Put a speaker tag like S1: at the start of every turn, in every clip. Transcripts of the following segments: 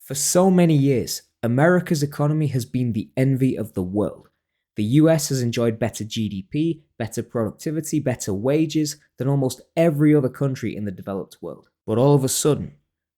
S1: For so many years, America's economy has been the envy of the world. The US has enjoyed better GDP, better productivity, better wages than almost every other country in the developed world. But all of a sudden,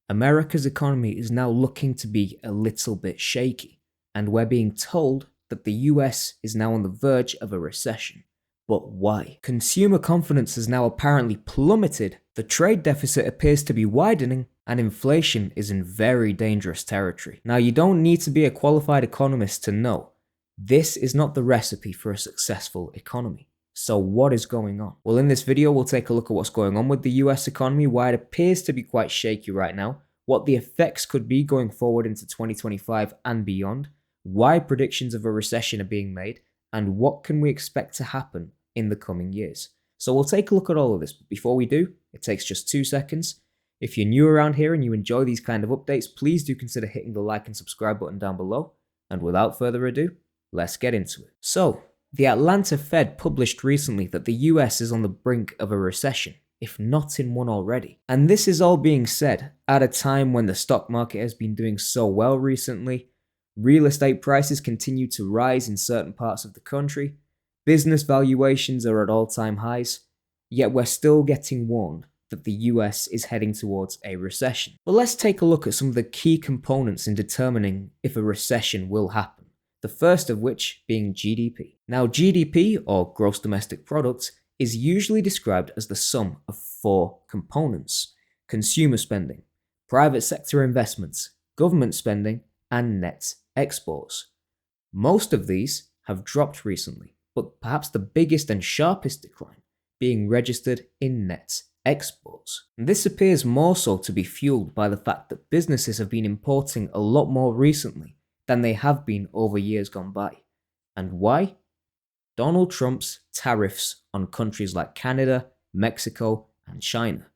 S1: America's economy is now looking to be a little bit shaky, and we're being told that the US is now on the verge of a recession. But why? Consumer confidence has now apparently plummeted, the trade deficit appears to be widening, and inflation is in very dangerous territory. Now, you don't need to be a qualified economist to know this is not the recipe for a successful economy. So what is going on? Well, in this video, we'll take a look at what's going on with the US economy, why it appears to be quite shaky right now, what the effects could be going forward into 2025 and beyond, why predictions of a recession are being made, and what can we expect to happen in the coming years. So we'll take a look at all of this, but before we do, it takes just 2 seconds. If you're new around here and you enjoy these kind of updates, please do consider hitting the like and subscribe button down below. And without further ado, let's get into it. So, the Atlanta Fed published recently that the US is on the brink of a recession, if not in one already. And this is all being said at a time when the stock market has been doing so well recently, real estate prices continue to rise in certain parts of the country, business valuations are at all-time highs, yet we're still getting warned that the US is heading towards a recession. But let's take a look at some of the key components in determining if a recession will happen. The first of which being GDP. Now, GDP, or Gross Domestic Product, is usually described as the sum of 4 components: consumer spending, private sector investments, government spending, and net exports. Most of these have dropped recently, but perhaps the biggest and sharpest decline being registered in net exports. And this appears more so to be fueled by the fact that businesses have been importing a lot more recently than they have been over years gone by. And why? Donald Trump's tariffs on countries like Canada, Mexico, and China.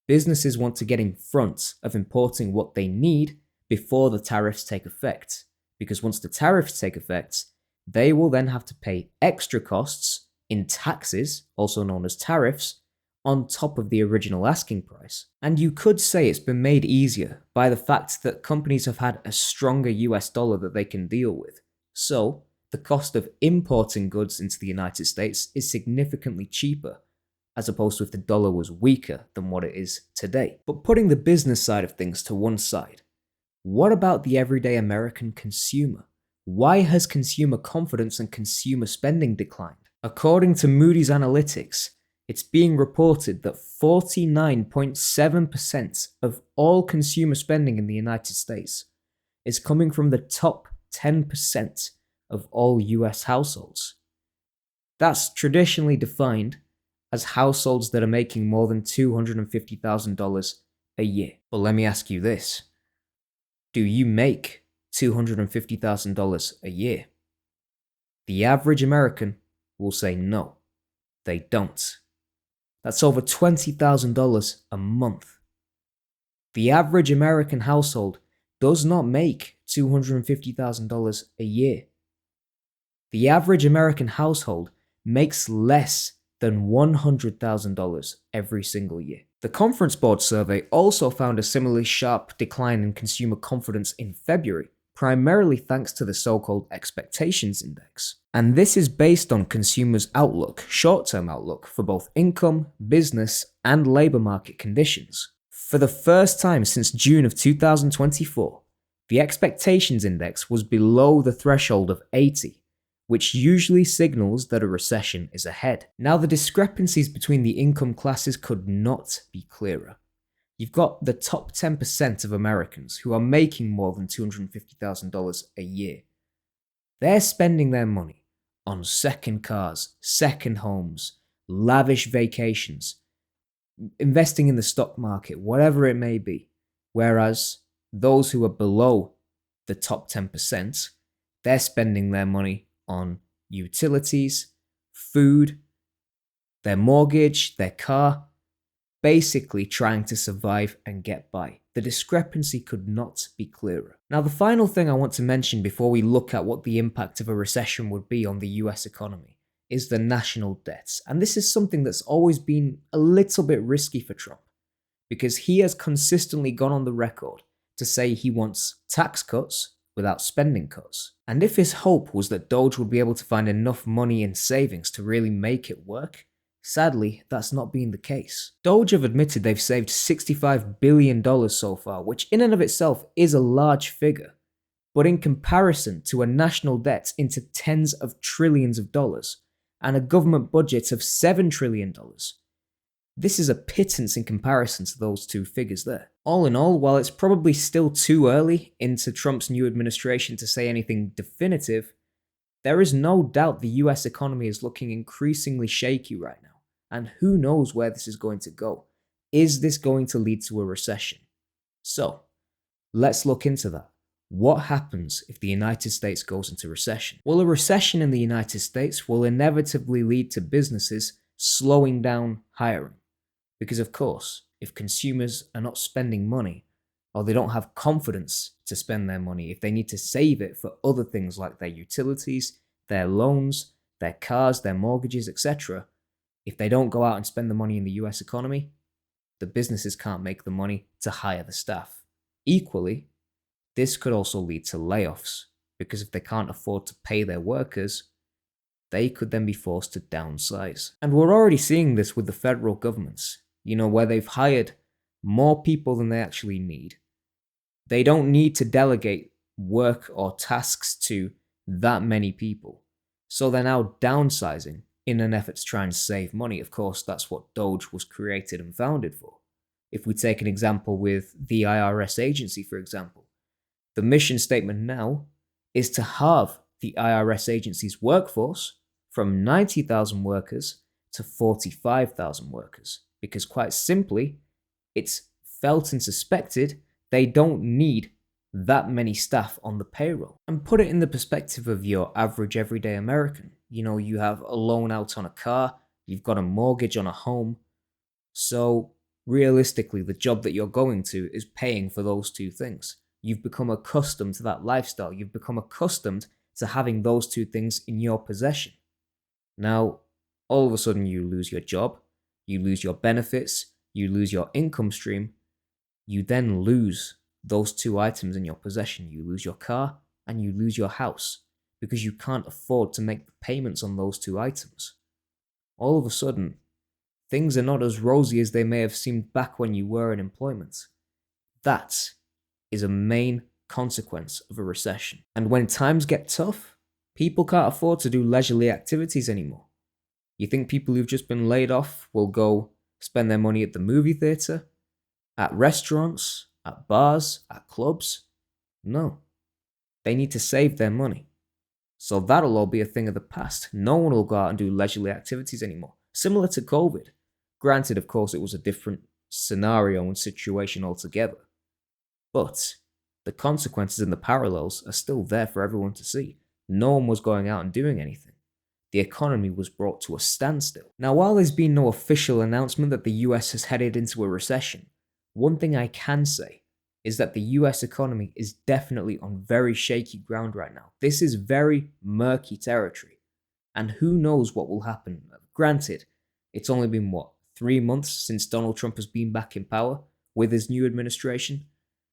S1: Businesses want to get in front of importing what they need before the tariffs take effect, because once the tariffs take effect, they will then have to pay extra costs in taxes, also known as tariffs, on top of the original asking price. And you could say it's been made easier by the fact that companies have had a stronger US dollar that they can deal with. So, the cost of importing goods into the United States is significantly cheaper, as opposed to if the dollar was weaker than what it is today. But putting the business side of things to one side, what about the everyday American consumer? Why has consumer confidence and consumer spending declined? According to Moody's Analytics, it's being reported that 49.7% of all consumer spending in the United States is coming from the top 10% of all US households. That's traditionally defined as households that are making more than $250,000 a year. But let me ask you this. Do you make $250,000 a year? The average American will say no, they don't. That's over $20,000 a month. The average American household does not make $250,000 a year. The average American household makes less than $100,000 every single year. The Conference Board survey also found a similarly sharp decline in consumer confidence in February, primarily thanks to the so-called expectations index. And this is based on consumers' outlook, short-term outlook, for both income, business, and labor market conditions. For the first time since June of 2024, the expectations index was below the threshold of 80, which usually signals that a recession is ahead. Now, the discrepancies between the income classes could not be clearer. You've got the top 10% of Americans who are making more than $250,000 a year. They're spending their money on second cars, second homes, lavish vacations, investing in the stock market, whatever it may be. Whereas those who are below the top 10%, they're spending their money on utilities, food, their mortgage, their car, basically trying to survive and get by. The discrepancy could not be clearer. Now, the final thing I want to mention before we look at what the impact of a recession would be on the US economy is the national debts. And this is something that's always been a little bit risky for Trump, because he has consistently gone on the record to say he wants tax cuts without spending cuts. And if his hope was that Doge would be able to find enough money in savings to really make it work, sadly, that's not been the case. Doge have admitted they've saved $65 billion so far, which in and of itself is a large figure. But in comparison to a national debt into tens of trillions of dollars and a government budget of $7 trillion, this is a pittance in comparison to those two figures there. All in all, while it's probably still too early into Trump's new administration to say anything definitive, there is no doubt the US economy is looking increasingly shaky right now, and who knows where this is going to go. Is this going to lead to a recession? So, let's look into that. What happens if the United States goes into recession? Well, a recession in the United States will inevitably lead to businesses slowing down hiring. Because of course, if consumers are not spending money, or they don't have confidence to spend their money, if they need to save it for other things like their utilities, their loans, their cars, their mortgages, etc., if they don't go out and spend the money in the US economy, the businesses can't make the money to hire the staff. Equally, this could also lead to layoffs, because if they can't afford to pay their workers, they could then be forced to downsize. And we're already seeing this with the federal governments, where they've hired more people than they actually need. They don't need to delegate work or tasks to that many people. So they're now downsizing in an effort to try and save money. Of course, that's what Doge was created and founded for. If we take an example with the IRS agency, for example, the mission statement now is to halve the IRS agency's workforce from 90,000 workers to 45,000 workers. Because quite simply, it's felt and suspected they don't need that many staff on the payroll. And put it in the perspective of your average everyday American. You have a loan out on a car, you've got a mortgage on a home. So realistically, the job that you're going to is paying for those two things. You've become accustomed to that lifestyle. You've become accustomed to having those two things in your possession. Now, all of a sudden you lose your job, you lose your benefits, you lose your income stream. You then lose those two items in your possession. You lose your car and you lose your house because you can't afford to make the payments on those two items. All of a sudden, things are not as rosy as they may have seemed back when you were in employment. That is a main consequence of a recession. And when times get tough, people can't afford to do leisurely activities anymore. You think people who've just been laid off will go spend their money at the movie theatre, at restaurants, at bars, at clubs? No. They need to save their money. So that'll all be a thing of the past. No one will go out and do leisurely activities anymore. Similar to COVID. Granted, of course, it was a different scenario and situation altogether. But the consequences and the parallels are still there for everyone to see. No one was going out and doing anything. The economy was brought to a standstill. Now, while there's been no official announcement that the US has headed into a recession, one thing I can say is that the US economy is definitely on very shaky ground right now. This is very murky territory, and who knows what will happen. Granted, it's only been 3 months since Donald Trump has been back in power with his new administration,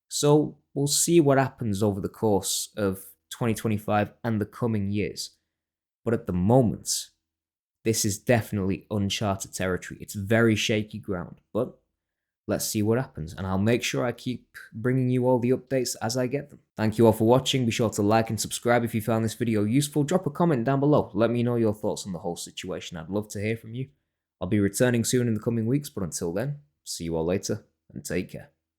S1: so we'll see what happens over the course of 2025 and the coming years. But at the moment, this is definitely uncharted territory. It's very shaky ground, but let's see what happens, and I'll make sure I keep bringing you all the updates as I get them. Thank you all for watching. Be sure to like and subscribe if you found this video useful. Drop a comment down below. Let me know your thoughts on the whole situation. I'd love to hear from you. I'll be returning soon in the coming weeks, but until then, see you all later and take care.